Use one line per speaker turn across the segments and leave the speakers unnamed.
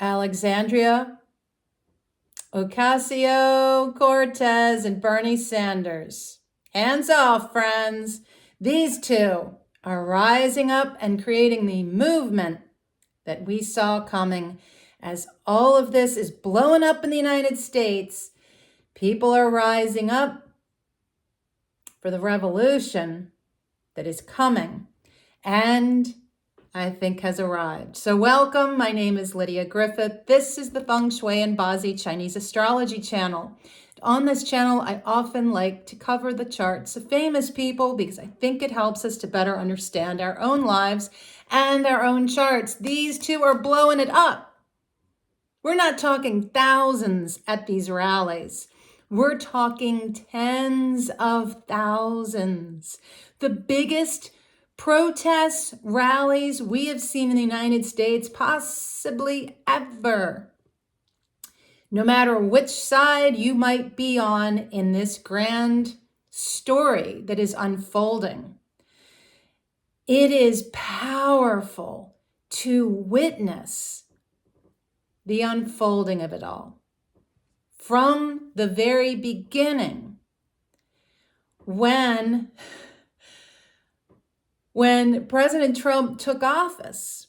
Alexandria Ocasio-Cortez and Bernie Sanders. Hands off, friends. These two are rising up and creating the movement that we saw coming. As all of this is blowing up in the United States, people are rising up for the revolution that is coming and I think has arrived. So welcome, my name is Lydia Griffith. This is the Feng Shui and Bazi Chinese Astrology channel. On this channel, I often like to cover the charts of famous people because I think it helps us to better understand our own lives and our own charts. These two are blowing it up. We're not talking thousands at these rallies. We're talking tens of thousands. The biggest protests, rallies we have seen in the United States, possibly ever. No matter which side you might be on in this grand story that is unfolding, it is powerful to witness the unfolding of it all. From the very beginning, when President Trump took office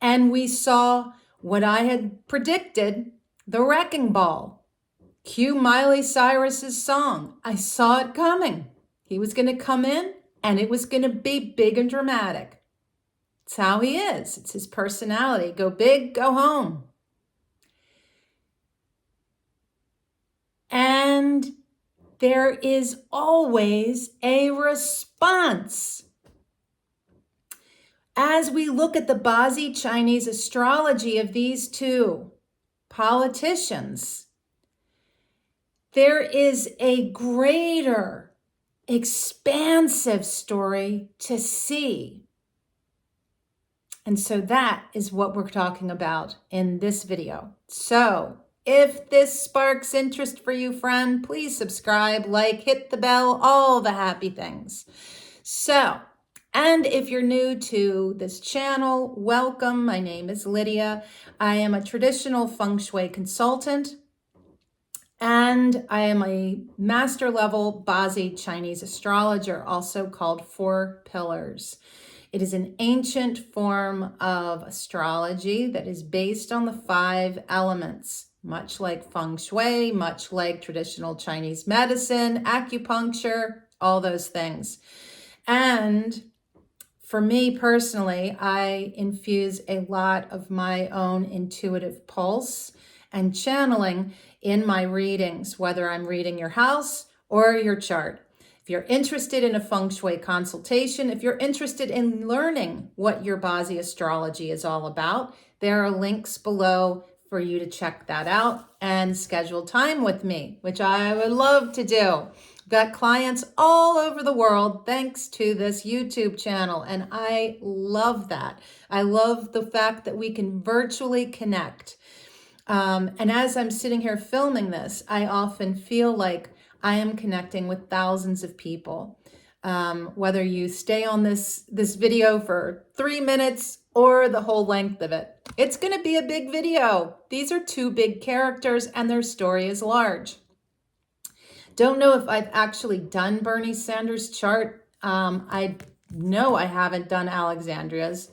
and we saw what I had predicted, the wrecking ball. Cue Miley Cyrus's song. I saw it coming. He was going to come in and it was going to be big and dramatic. It's how he is. It's his personality. Go big, go home. And there is always a response. As we look at the Bazi Chinese astrology of these two politicians, there is a greater, expansive story to see. And so that is what we're talking about in this video. So if this sparks interest for you, friend, please subscribe, like, hit the bell, all the happy things. So, and if you're new to this channel, welcome. My name is Lydia. I am a traditional Feng Shui consultant, and I am a master level Bazi Chinese astrologer, also called Four Pillars. It is an ancient form of astrology that is based on the 5 elements, much like Feng Shui, much like traditional Chinese medicine, acupuncture, all those things. And for me personally, I infuse a lot of my own intuitive pulse and channeling in my readings, whether I'm reading your house or your chart. If you're interested in a Feng Shui consultation, if you're interested in learning what your Bazi astrology is all about, there are links below for you to check that out and schedule time with me, which I would love to do. Got clients all over the world thanks to this YouTube channel, and I love that. I love the fact that we can virtually connect. And as I'm sitting here filming this, I often feel like I am connecting with thousands of people. Whether you stay on this video for 3 minutes or the whole length of it, it's going to be a big video. These are 2 big characters and their story is large. Don't know if I've actually done Bernie Sanders' chart. I know I haven't done Alexandria's.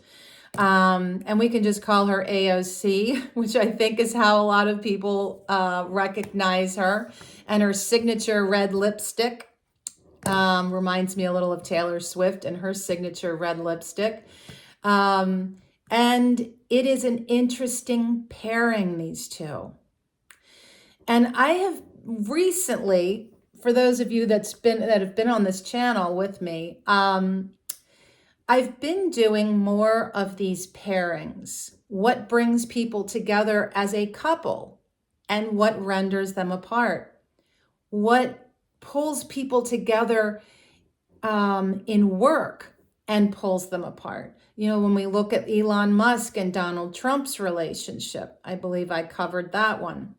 And we can just call her AOC, which I think is how a lot of people recognize her. And her signature red lipstick reminds me a little of Taylor Swift and her signature red lipstick. And it is an interesting pairing, these two. And I have recently, for those of you that have been on this channel with me, I've been doing more of these pairings. What brings people together as a couple and what renders them apart? What pulls people together in work and pulls them apart? You know, when we look at Elon Musk and Donald Trump's relationship, I believe I covered that one.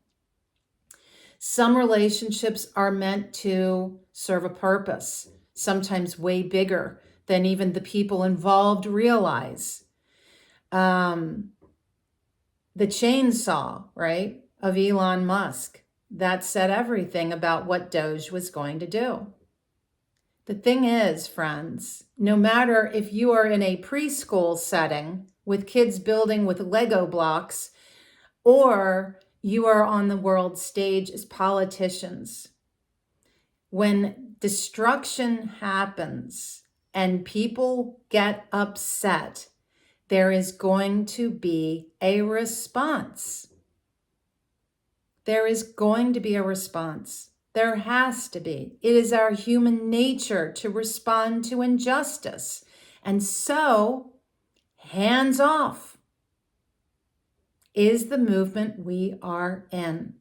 Some relationships are meant to serve a purpose, sometimes way bigger than even the people involved realize. the chainsaw, right, of Elon Musk. That said everything about what Doge was going to do. The thing is, friends, no matter if you are in a preschool setting with kids building with Lego blocks, or you are on the world stage as politicians, when destruction happens and people get upset, there is going to be a response. There is going to be a response. There has to be. It is our human nature to respond to injustice. And so, hands off is the movement we are in.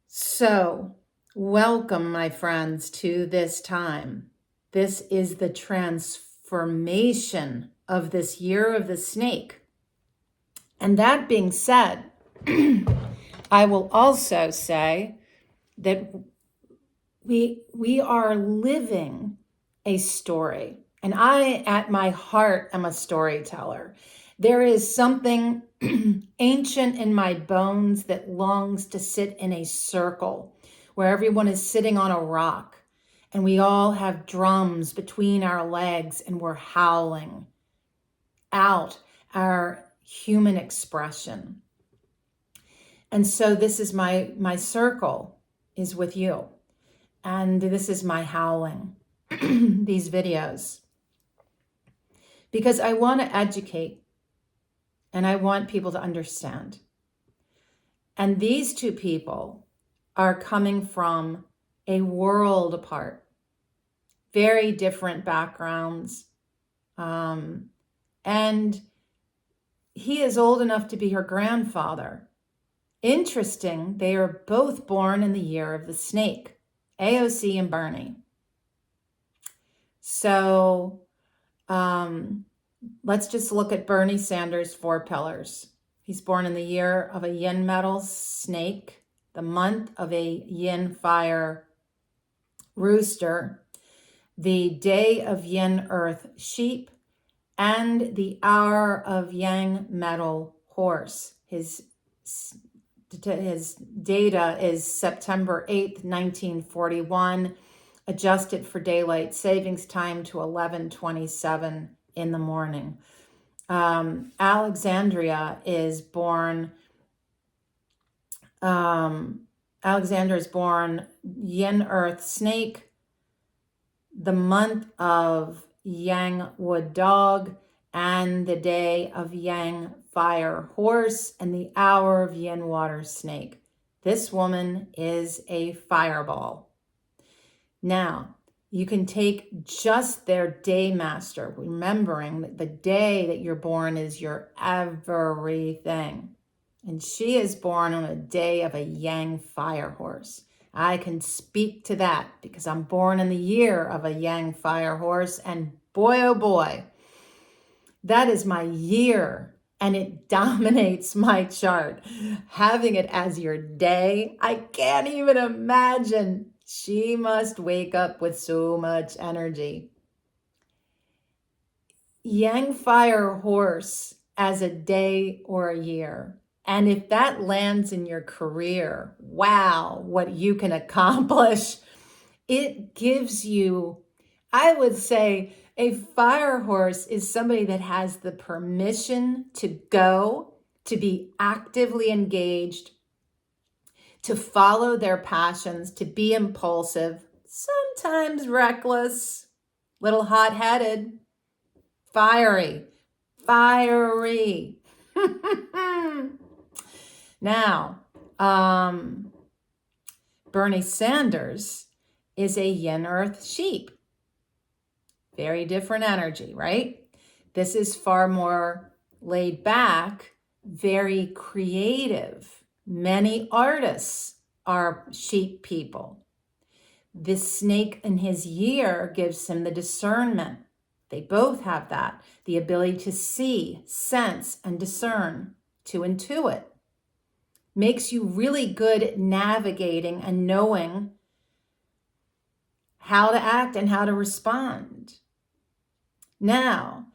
So, welcome, my friends, to this time. This is the transformation of this year of the snake. And that being said, I will also say that we are living a story. And I, at my heart, am a storyteller. There is something ancient in my bones that longs to sit in a circle where everyone is sitting on a rock and we all have drums between our legs and we're howling out our human expression. And so this is my circle is with you. And this is my howling, these videos. Because I want to educate and I want people to understand. And these two people are coming from a world apart, very different backgrounds. And he is old enough to be her grandfather. Interesting, they are both born in the year of the snake, AOC and Bernie. So let's just look at Bernie Sanders' 4 pillars. He's born in the year of a yin metal snake, the month of a yin fire rooster, the day of yin earth sheep, and the hour of yang metal horse. His data is September 8th, 1941, adjusted for daylight savings time to 11:27 in the morning. Alexandria is born yin earth snake, the month of yang wood dog, and the day of yang fire horse, and the hour of yin water snake. This woman is a fireball. Now, you can take just their day master, remembering that the day that you're born is your everything. And she is born on a day of a yang fire horse. I can speak to that because I'm born in the year of a yang fire horse, and boy, oh boy, that is my year, and it dominates my chart. Having it as your day, I can't even imagine. She must wake up with so much energy. Yang fire horse as a day or a year. And if that lands in your career, wow, what you can accomplish. It gives you, I would say, a fire horse is somebody that has the permission to go, to be actively engaged, to follow their passions, to be impulsive, sometimes reckless, little hot-headed, fiery. Now, Bernie Sanders is a yin earth sheep. Very different energy, right? This is far more laid back, very creative. Many artists are sheep people. This snake in his year gives him the discernment. They both have that, the ability to see, sense, and discern, to intuit. Makes you really good at navigating and knowing how to act and how to respond. Now,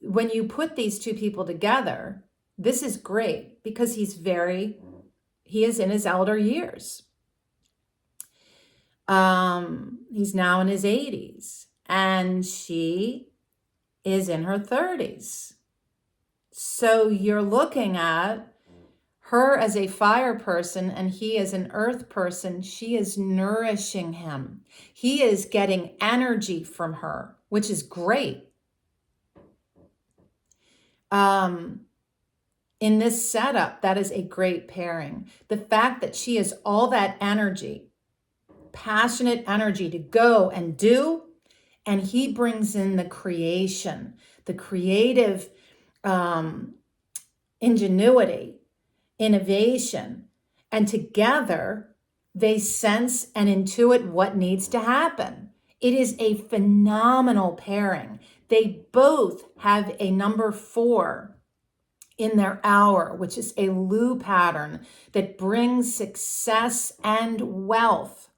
when you put these two people together, this is great because he is in his elder years. He's now in his 80s and she is in her 30s. So you're looking at her as a fire person and he as an earth person. She is nourishing him. He is getting energy from her, which is great. In this setup, that is a great pairing. The fact that she has all that energy, passionate energy to go and do, and he brings in the creation, the creative ingenuity, innovation, and together they sense and intuit what needs to happen. It is a phenomenal pairing. They both have a number 4 in their hour, which is a Lu pattern that brings success and wealth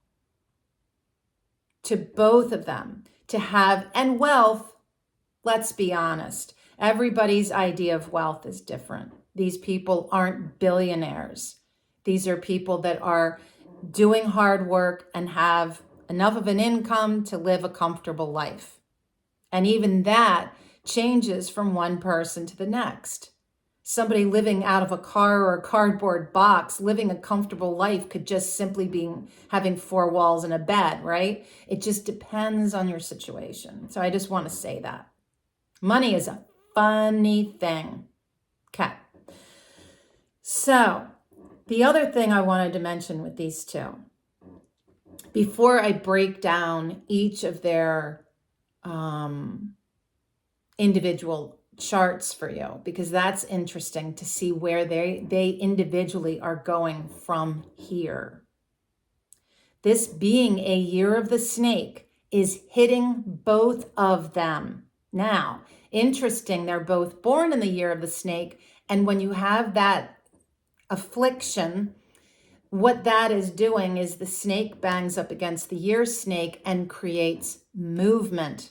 to both of them. To have, and wealth, let's be honest, everybody's idea of wealth is different. These people aren't billionaires. These are people that are doing hard work and have enough of an income to live a comfortable life. And even that changes from one person to the next. Somebody living out of a car or a cardboard box, living a comfortable life could just simply be having 4 walls and a bed, right? It just depends on your situation. So I just want to say that. Money is a funny thing. Okay. So the other thing I wanted to mention with these two, before I break down each of their individual charts for you, because that's interesting to see where they individually are going from here. This being a year of the snake is hitting both of them. Now, interesting, they're both born in the year of the snake, and when you have that affliction, what that is doing is the snake bangs up against the year snake and creates movement,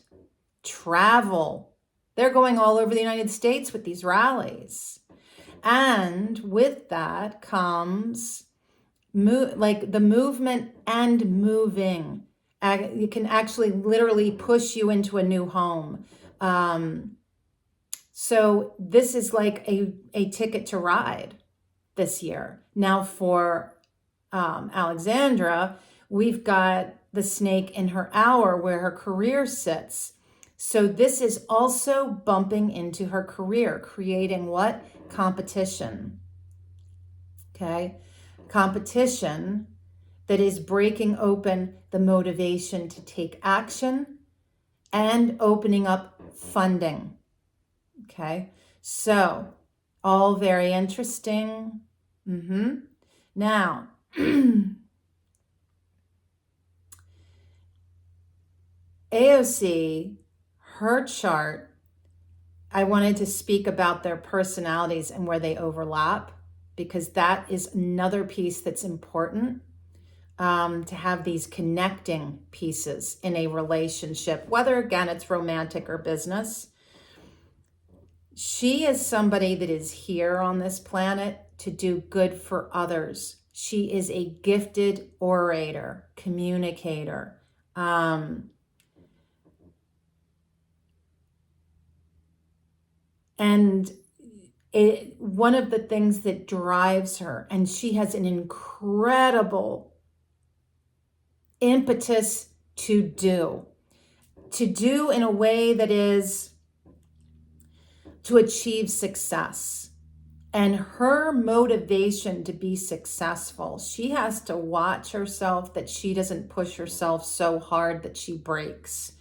travel. They're going all over the United States with these rallies. And with that comes like the movement and moving. It can actually literally push you into a new home. So this is like a ticket to ride this year. Now for Alexandra, we've got the snake in her hour where her career sits. So this is also bumping into her career, creating what? Competition. Okay? Competition that is breaking open the motivation to take action and opening up funding. Okay? So, all very interesting. Now, AOC, her chart, I wanted to speak about their personalities and where they overlap, because that is another piece that's important, to have these connecting pieces in a relationship, whether, again, it's romantic or business. She is somebody that is here on this planet to do good for others. She is a gifted orator, communicator. And one of the things that drives her, and she has an incredible impetus to do in a way that is to achieve success. And her motivation to be successful, she has to watch herself that she doesn't push herself so hard that she breaks.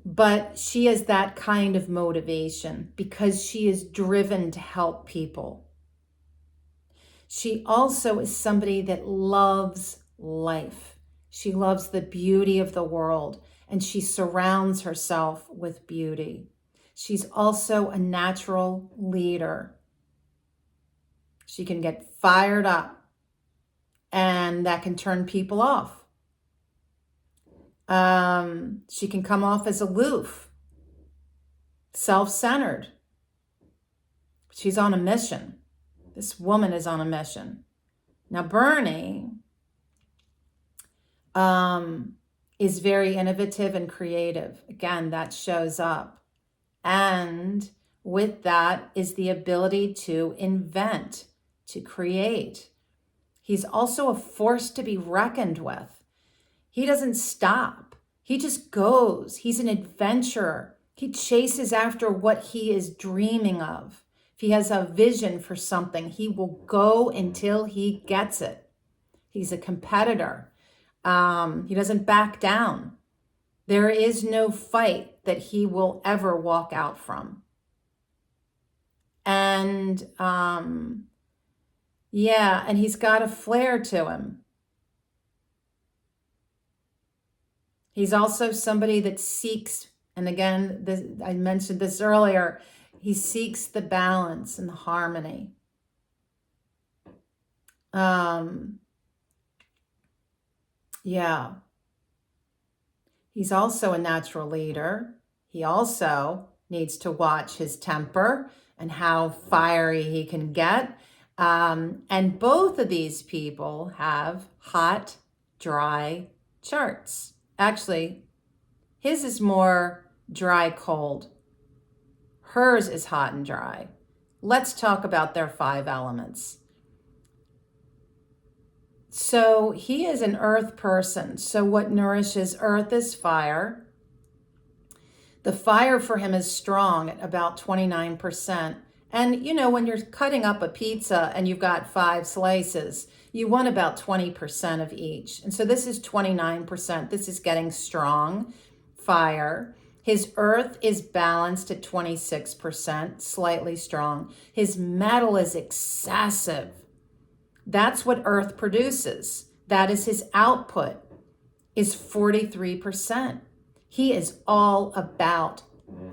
But she has that kind of motivation because she is driven to help people. She also is somebody that loves life. She loves the beauty of the world, and she surrounds herself with beauty. She's also a natural leader. She can get fired up, and that can turn people off. She can come off as aloof, self-centered. She's on a mission. This woman is on a mission. Now, Bernie is very innovative and creative. Again, that shows up. And with that is the ability to invent, to create. He's also a force to be reckoned with. He doesn't stop. He just goes. He's an adventurer. He chases after what he is dreaming of. If he has a vision for something, he will go until he gets it. He's a competitor. He doesn't back down. There is no fight that he will ever walk out from. And and he's got a flair to him. He's also somebody that seeks, and again, I mentioned this earlier, he seeks the balance and the harmony. He's also a natural leader. He also needs to watch his temper and how fiery he can get. And both of these people have hot, dry charts. Actually, his is more dry, cold. Hers is hot and dry. Let's talk about their 5 elements. So he is an earth person. So what nourishes earth is fire. The fire for him is strong at about 29%. And when you're cutting up a pizza and you've got 5 slices, you want about 20% of each. And so this is 29%. This is getting strong fire. His earth is balanced at 26%, slightly strong. His metal is excessive. That's what earth produces. That is his output, is 43%. He is all about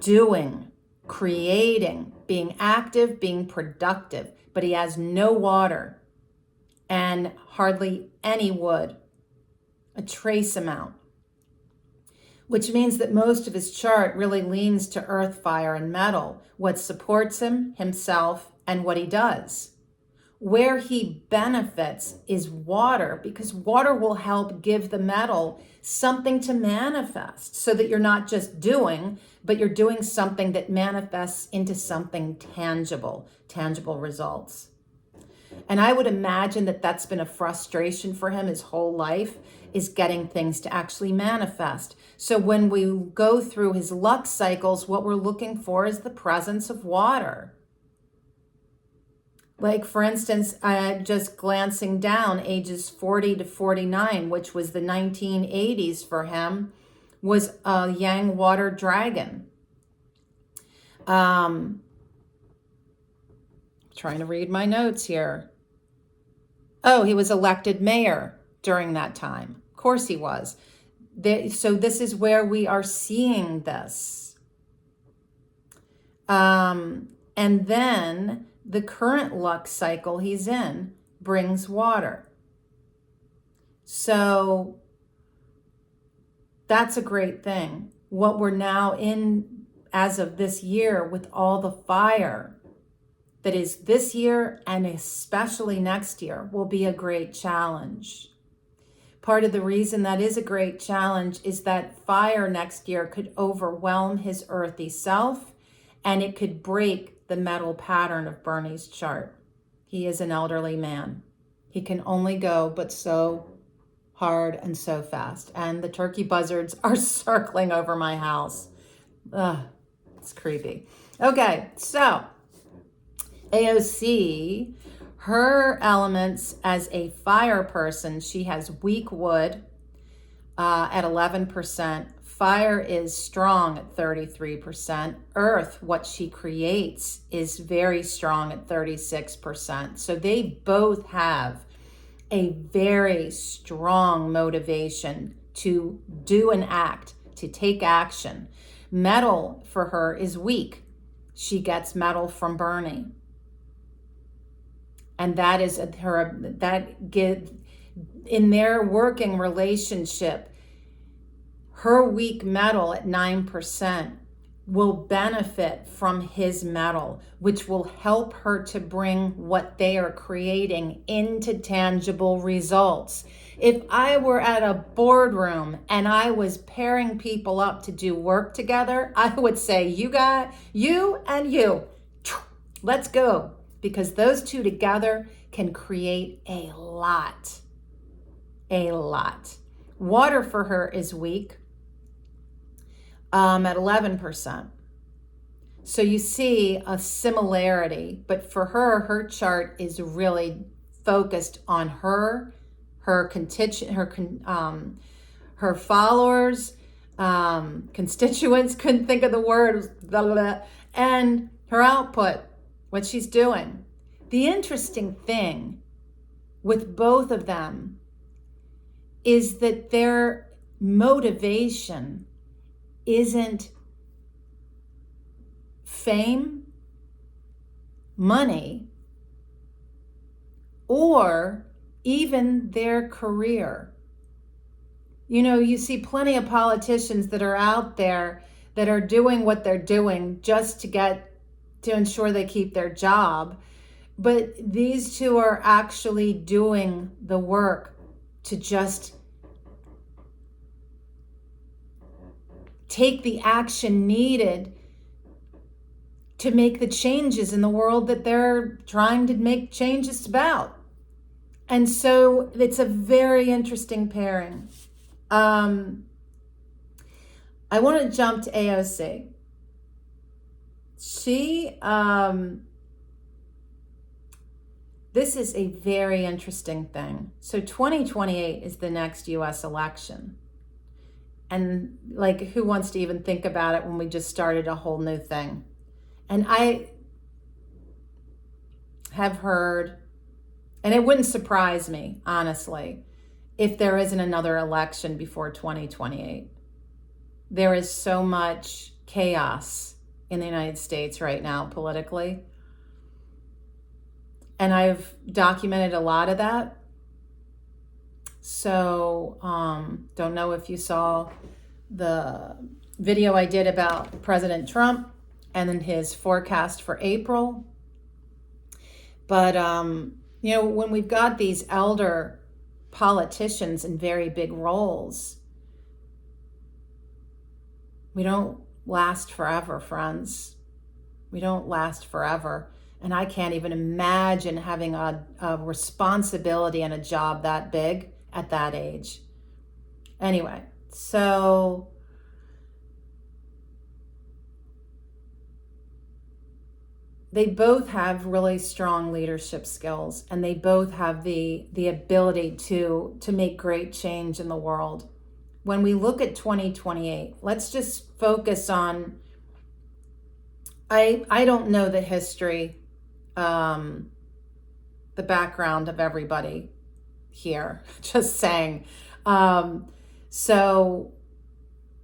doing, creating, being active, being productive, but he has no water and hardly any wood, a trace amount, which means that most of his chart really leans to earth, fire, and metal, what supports him, himself, and what he does. Where he benefits is water, because water will help give the metal something to manifest, so that you're not just doing, but you're doing something that manifests into something tangible results. And I would imagine that that's been a frustration for him his whole life, is getting things to actually manifest. So when we go through his luck cycles, what we're looking for is the presence of water. Like, for instance, just glancing down, ages 40 to 49, which was the 1980s for him, was a Yang water dragon. Trying to read my notes here. Oh, he was elected mayor during that time. Of course he was. So this is where we are seeing this. And then the current luck cycle he's in brings water. So that's a great thing. What we're now in as of this year with all the fire that is this year and especially next year will be a great challenge. Part of the reason that is a great challenge is that fire next year could overwhelm his earthy self, and it could break the metal pattern of Bernie's chart. He is an elderly man. He can only go but so hard and so fast. And the turkey buzzards are circling over my house. Ugh, it's creepy. Okay, so AOC, her elements as a fire person, she has weak wood at 11%. Fire is strong at 33%. Earth, what she creates, is very strong at 36%. So they both have a very strong motivation to do an act, to take action. Metal for her is weak. She gets metal from Bernie. And that is in their working relationship, her weak metal at 9% will benefit from his metal, which will help her to bring what they are creating into tangible results. If I were at a boardroom and I was pairing people up to do work together, I would say, you and you, let's go. Because those two together can create a lot. A lot. Water for her is weak. At 11%. So you see a similarity, but for her chart is really focused on her followers, constituents, couldn't think of the word, blah, blah, blah, and her output, what she's doing. The interesting thing with both of them is that their motivation isn't fame, money, or even their career. You know, you see plenty of politicians that are out there that are doing what they're doing just to ensure they keep their job. But these two are actually doing the work to just take the action needed to make the changes in the world that they're trying to make changes about. And so it's a very interesting pairing. I want to jump to AOC. This is a very interesting thing. So 2028 is the next US election. And like, who wants to even think about it when we just started a whole new thing? And I have heard, and it wouldn't surprise me, honestly, if there isn't another election before 2028. There is so much chaos in the United States right now politically. And I've documented a lot of that. So, don't know if you saw the video I did about President Trump and then his forecast for April. But, you know, when we've got these elder politicians in very big roles, we don't last forever, friends. We don't last forever. And I can't even imagine having a responsibility and a job that big at that age. Anyway, so they both have really strong leadership skills, and they both have the ability to make great change in the world. When we look at 2028, let's just focus on, I don't know the history, the background of everybody here, just saying. So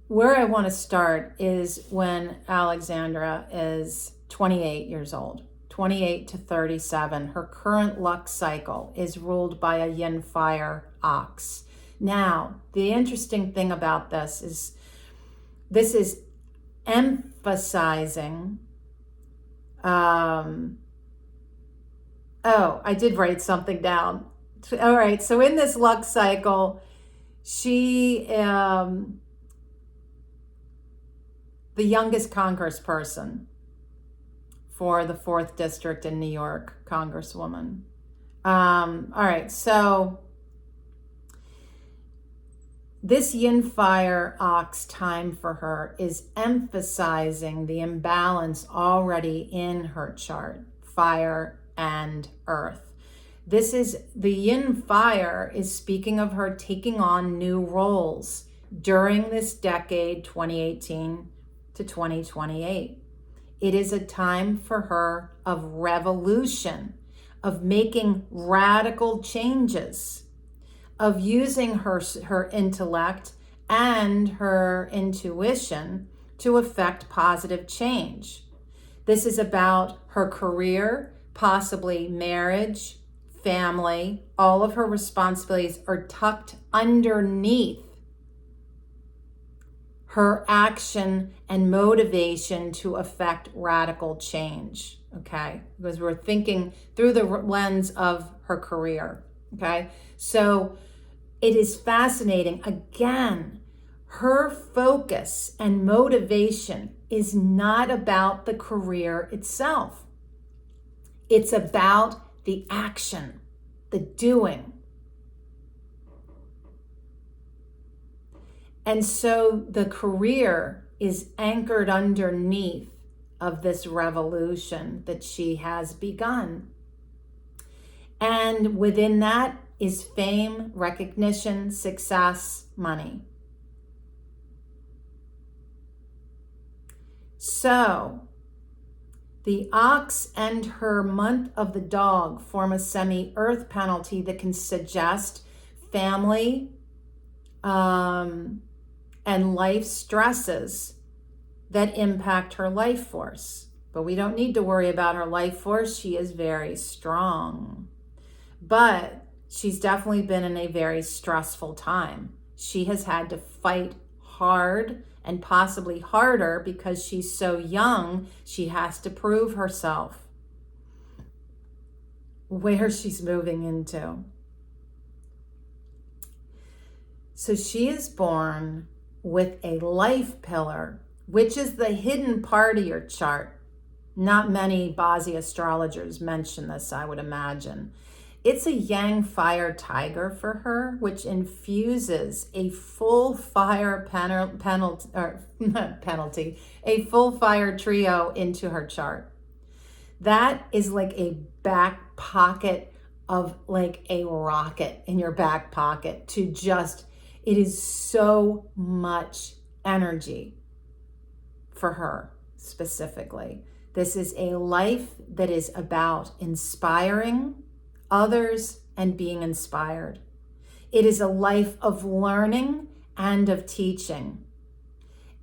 where I want to start is when Alexandria is 28 years old, 28 to 37. Her current luck cycle is ruled by a yin fire ox. Now, the interesting thing about this is emphasizing, oh, I did write something down. All right, so in this luck cycle, she, the youngest congressperson for the 4th District in New York, Congresswoman. All right, so this yin fire ox time for her is emphasizing the imbalance already in her chart, fire and earth. This is, the yin fire is speaking of her taking on new roles during this decade, 2018 to 2028. It is a time for her of revolution, of making radical changes, of using her intellect and her intuition to affect positive change. This is about her career, possibly marriage, family. All of her responsibilities are tucked underneath her action and motivation to affect radical change, okay? Because we're thinking through the lens of her career, okay? So it is fascinating. Again, her focus and motivation is not about the career itself. It's about the action, the doing. And so the career is anchored underneath of this revolution that she has begun. And within that is fame, recognition, success, money. So the ox and her month of the dog form a semi-earth penalty that can suggest family and life stresses that impact her life force. But we don't need to worry about her life force. She is very strong. But she's definitely been in a very stressful time. She has had to fight hard and possibly harder because she's so young. She has to prove herself where she's moving into. So she is born with a life pillar, which is the hidden part of your chart. Not many Bazi astrologers mention this, I would imagine. It's a yang fire tiger for her, which infuses a full fire penalty, a full fire trio into her chart. That is like a back pocket of like a rocket in your back pocket to just, it is so much energy for her specifically. This is a life that is about inspiring others and being inspired. It is a life of learning and of teaching,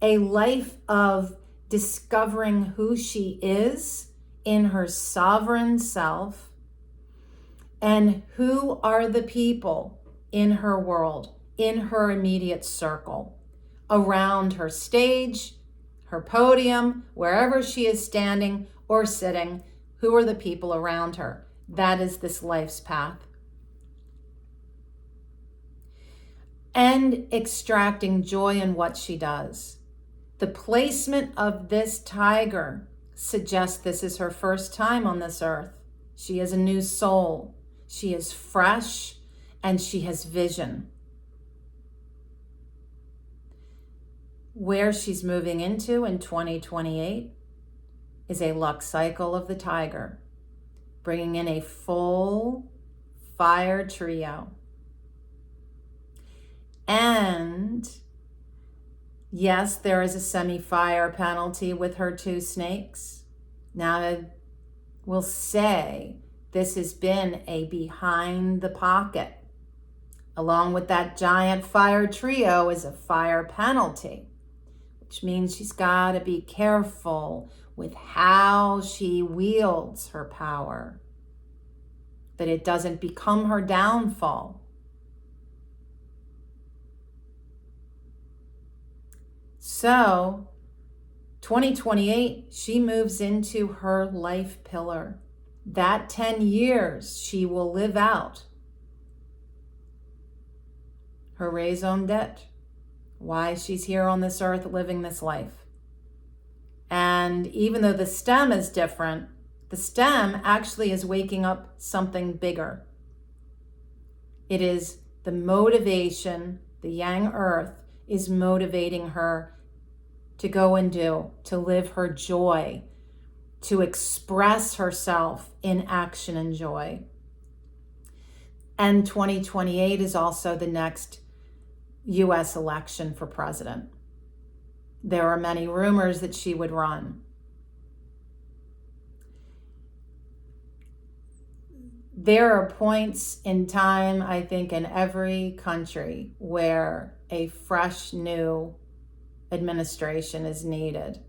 a life of discovering who she is in her sovereign self and who are the people in her world, in her immediate circle, around her stage, her podium, wherever she is standing or sitting, who are the people around her. That is this life's path. And extracting joy in what she does. The placement of this tiger suggests this is her first time on this earth. She is a new soul. She is fresh and she has vision. Where she's moving into in 2028 is a luck cycle of the tiger, bringing in a full fire trio. And yes, there is a semi-fire penalty with her 2 snakes. Now, we'll say this has been a behind the pocket. Along with that giant fire trio is a fire penalty, which means she's got to be careful with how she wields her power, that it doesn't become her downfall. So 2028, she moves into her life pillar. That 10 years she will live out her raison d'etre, why she's here on this earth living this life. And even though the stem is different, the stem actually is waking up something bigger. It is the motivation, the yang earth is motivating her to go and do, to live her joy, to express herself in action and joy. And 2028 is also the next US election for president. There are many rumors that she would run. There are points in time, I think, in every country where a fresh new administration is needed.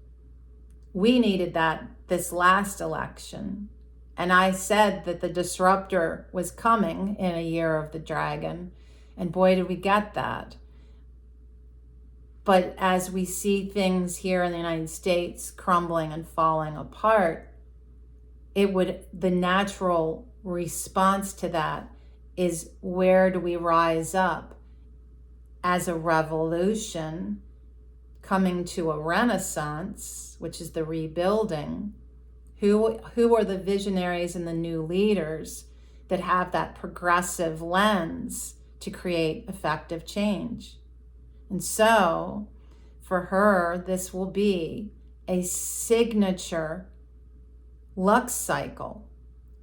We needed that this last election. And I said that the disruptor was coming in a year of the dragon. And boy, did we get that. But as we see things here in the United States crumbling and falling apart, the natural response to that is, where do we rise up as a revolution coming to a renaissance, which is the rebuilding? Who are the visionaries and the new leaders that have that progressive lens to create effective change? And so for her, this will be a signature Lux cycle.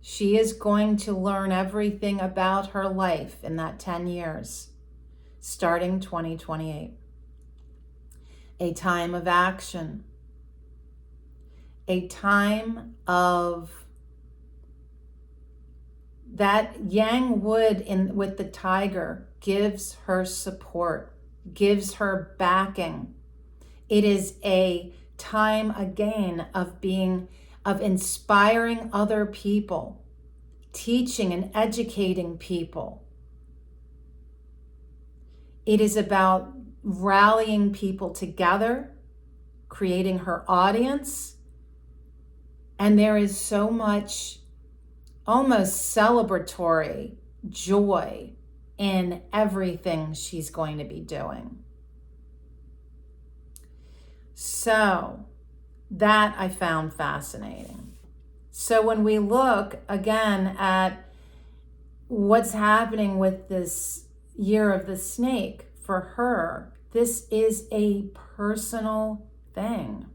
She is going to learn everything about her life in that 10 years, starting 2028. A time of action, a time of that yang wood with the tiger gives her support, gives her backing. It is a time again of inspiring other people, teaching and educating people. It is about rallying people together, creating her audience. And there is so much almost celebratory joy in everything she's going to be doing. So that I found fascinating. So when we look again at what's happening with this year of the snake for her, this is a personal thing.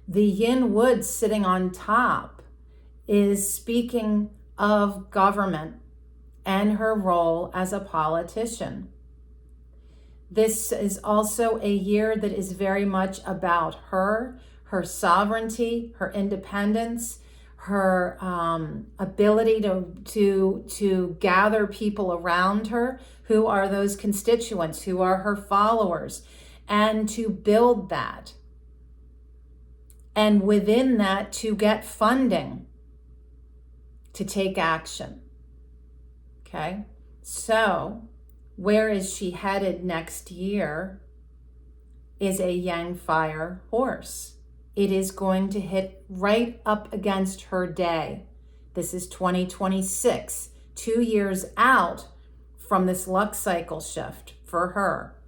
The yin wood sitting on top is speaking of government and her role as a politician. This is also a year that is very much about her sovereignty, her independence, her ability to gather people around her who are those constituents, who are her followers, and to build that. And within that, to get funding to take action. Okay, so where is she headed next year is a yang fire horse. It is going to hit right up against her day. This is 2026, 2 years out from this Lux cycle shift for her.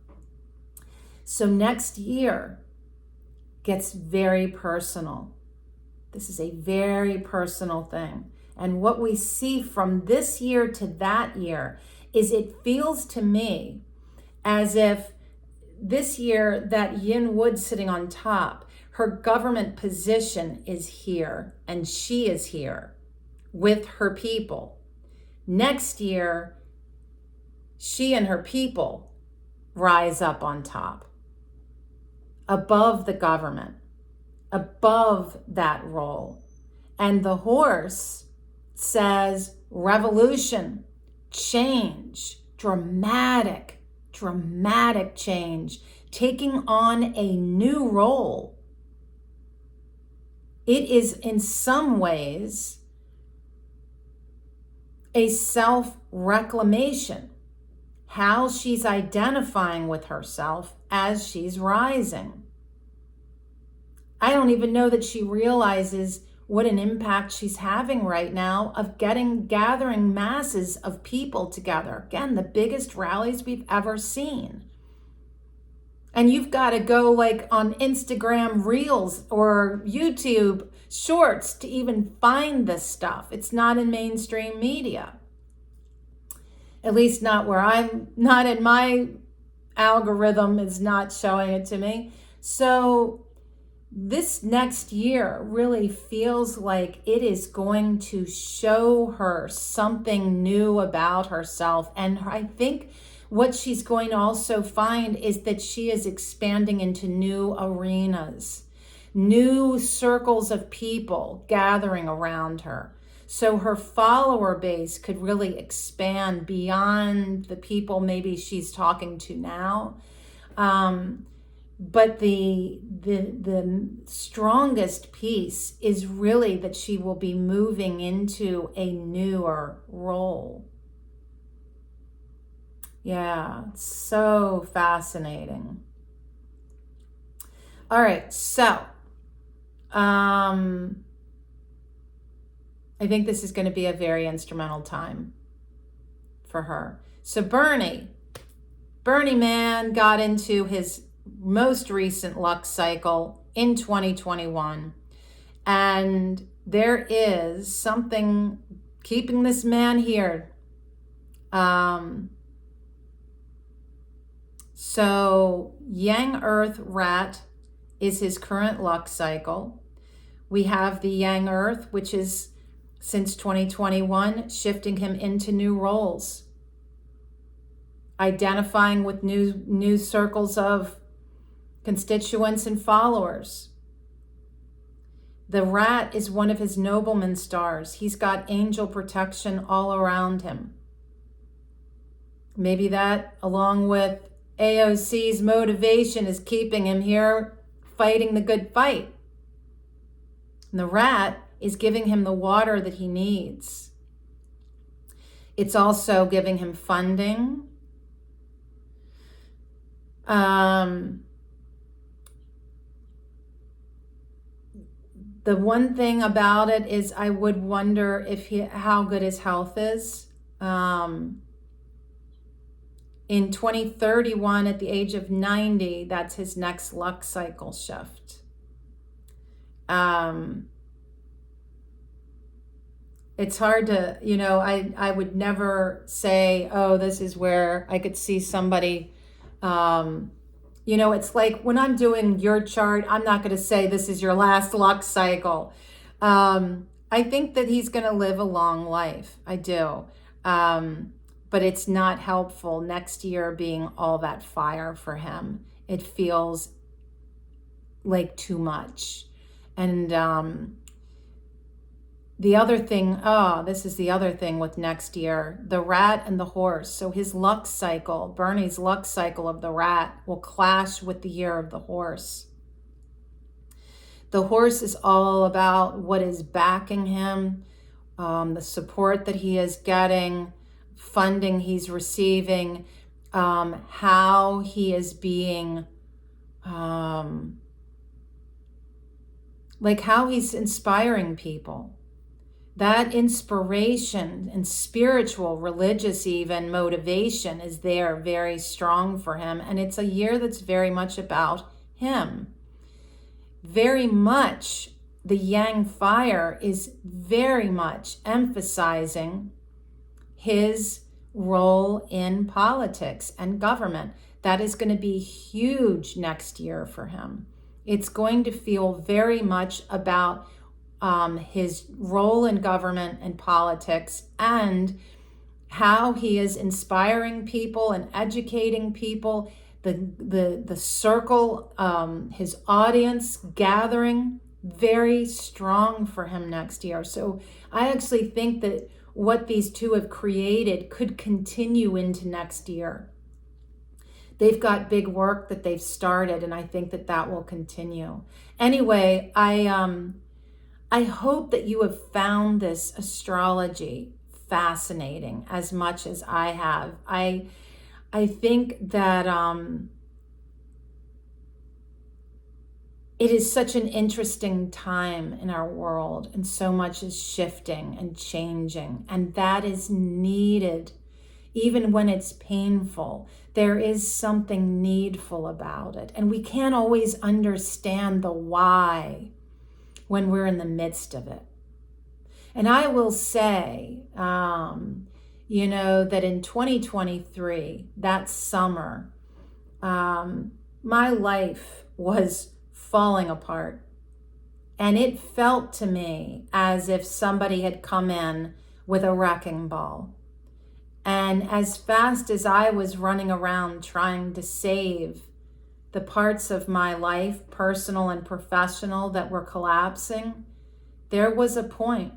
So next year gets very personal. This is a very personal thing. And what we see from this year to that year is, it feels to me as if this year, that yin wood sitting on top, her government position is here and she is here with her people. Next year, she and her people rise up on top, above the government, above that role. And the horse says revolution, change, dramatic change, taking on a new role. It is in some ways a self-reclamation, how she's identifying with herself as she's rising. I don't even know that she realizes what an impact she's having right now of gathering masses of people together. Again, the biggest rallies we've ever seen. And you've got to go like on Instagram Reels or YouTube Shorts to even find this stuff. It's not in mainstream media. At least not where I'm not in my algorithm is not showing it to me. So this next year really feels like it is going to show her something new about herself. And I think what she's going to also find is that she is expanding into new arenas, new circles of people gathering around her. So her follower base could really expand beyond the people maybe she's talking to now. But the strongest piece is really that she will be moving into a newer role. Yeah, it's so fascinating. All right, so I think this is going to be a very instrumental time for her. So Bernie man got into his most recent luck cycle in 2021. And there is something keeping this man here. So Yang Earth Rat is his current luck cycle. We have the Yang Earth, which is since 2021, shifting him into new roles, identifying with new circles of constituents and followers. The rat is one of his nobleman stars. He's got angel protection all around him. Maybe that, along with AOC's motivation, is keeping him here fighting the good fight. And the rat is giving him the water that he needs. It's also giving him funding. The one thing about it is I would wonder how good his health is. In 2031, at the age of 90, that's his next luck cycle shift. It's hard to, I would never say, oh, this is where I could see somebody, it's like when I'm doing your chart, I'm not going to say this is your last luck cycle. I think that he's going to live a long life. I do. But it's not helpful next year being all that fire for him. It feels like too much. And the other thing, this is the other thing with next year, the rat and the horse. So his luck cycle, Bernie's luck cycle of the rat, will clash with the year of the horse. The horse is all about what is backing him, the support that he is getting, funding he's receiving, how he is being, like how he's inspiring people. That inspiration and spiritual, religious even motivation is there very strong for him. And it's a year that's very much about him. Very much the Yang fire is very much emphasizing his role in politics and government. That is going to be huge next year for him. It's going to feel very much about his role in government and politics and how he is inspiring people and educating people, the circle, his audience gathering, very strong for him next year. So I actually think that what these two have created could continue into next year. They've got big work that they've started, and I think that that will continue. Anyway, I hope that you have found this astrology fascinating as much as I have. I think that it is such an interesting time in our world, and so much is shifting and changing, and that is needed. Even when it's painful, there is something needful about it, and we can't always understand the why when we're in the midst of it. And I will say, that in 2023, that summer, my life was falling apart. And it felt to me as if somebody had come in with a wrecking ball. And as fast as I was running around trying to save the parts of my life, personal and professional, that were collapsing, there was a point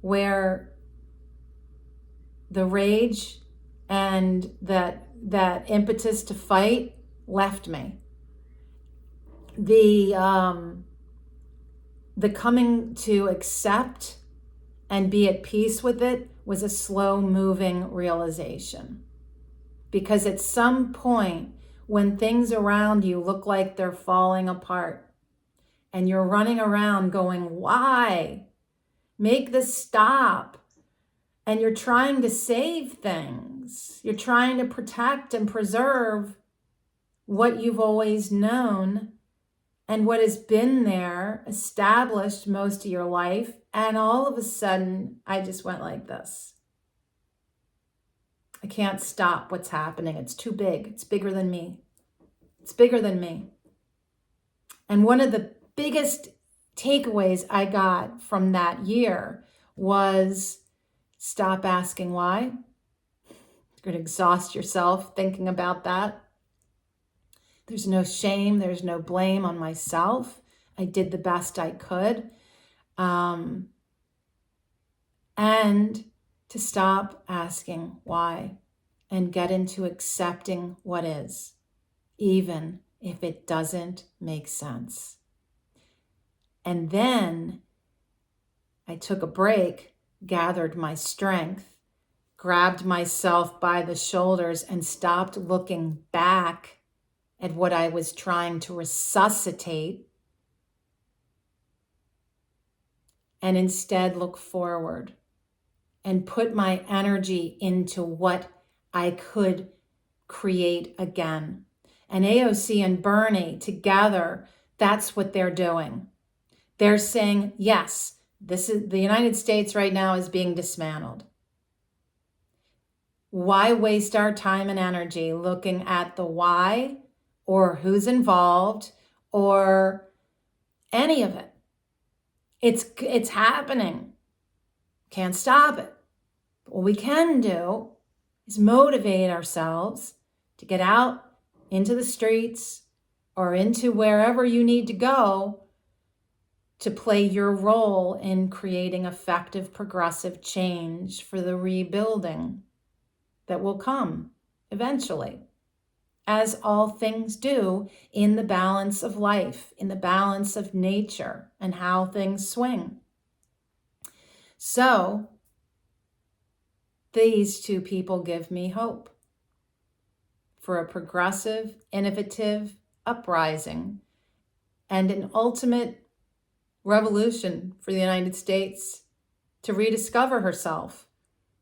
where the rage and that impetus to fight left me. The coming to accept and be at peace with it was a slow moving realization. Because at some point, when things around you look like they're falling apart and you're running around going, why? Make this stop. And you're trying to save things. You're trying to protect and preserve what you've always known and what has been there, established most of your life. And all of a sudden, I just went like this. I can't stop what's happening. It's too big. It's bigger than me. It's bigger than me. And one of the biggest takeaways I got from that year was stop asking why. You're going to exhaust yourself thinking about that. There's no shame. There's no blame on myself. I did the best I could. And to stop asking why and get into accepting what is, even if it doesn't make sense. And then I took a break, gathered my strength, grabbed myself by the shoulders and stopped looking back at what I was trying to resuscitate, and instead look forward and put my energy into what I could create again. And AOC and Bernie together, that's what they're doing. They're saying, yes, this is the United States right now is being dismantled. Why waste our time and energy looking at the why or who's involved or any of it? It's happening. Can't stop it. But what we can do is motivate ourselves to get out into the streets or into wherever you need to go to play your role in creating effective progressive change for the rebuilding that will come eventually, as all things do in the balance of life, in the balance of nature and how things swing. So these two people give me hope for a progressive, innovative uprising and an ultimate revolution for the United States to rediscover herself,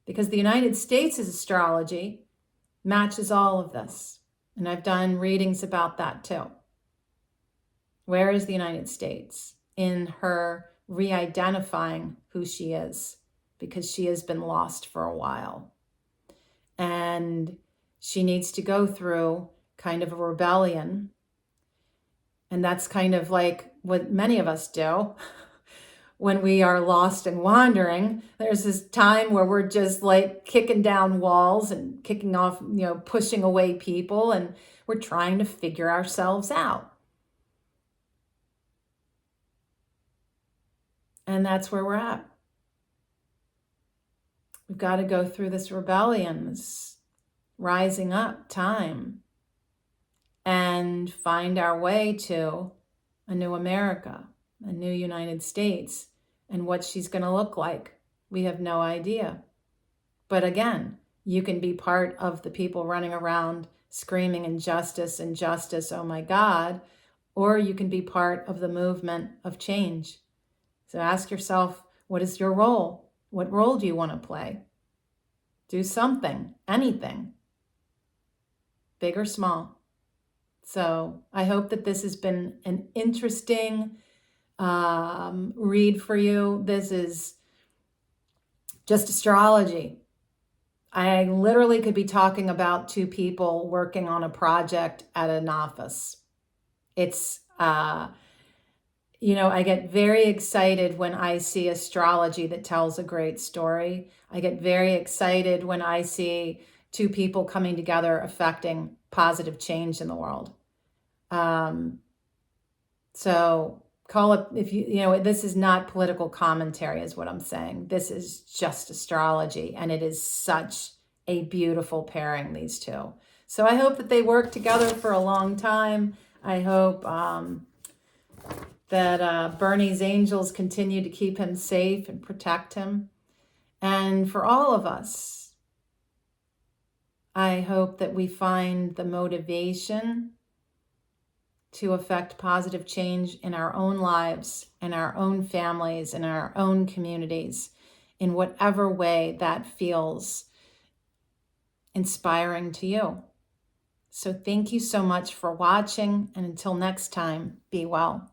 because the United States' astrology matches all of this. And I've done readings about that too. Where is the United States in her re-identifying who she is? Because she has been lost for a while. And she needs to go through kind of a rebellion. And that's kind of like what many of us do when we are lost and wandering. There's this time where we're just like kicking down walls and kicking off, pushing away people, and we're trying to figure ourselves out. And that's where we're at. We've got to go through this rebellion, this rising up time, and find our way to a new America, a new United States, and what she's going to look like. We have no idea. But again, you can be part of the people running around screaming injustice, injustice, oh my God, or you can be part of the movement of change. So ask yourself, what is your role? What role do you want to play? Do something, anything, big or small. So I hope that this has been an interesting read for you. This is just astrology. I literally could be talking about two people working on a project at an office. It's, I get very excited when I see astrology that tells a great story. I get very excited when I see two people coming together affecting positive change in the world. So call it, if this is not political commentary is what I'm saying. This is just astrology, and it is such a beautiful pairing, these two. So I hope that they work together for a long time. I hope that Bernie's angels continue to keep him safe and protect him. And for all of us, I hope that we find the motivation to affect positive change in our own lives, in our own families, in our own communities, in whatever way that feels inspiring to you. So thank you so much for watching, and until next time, be well.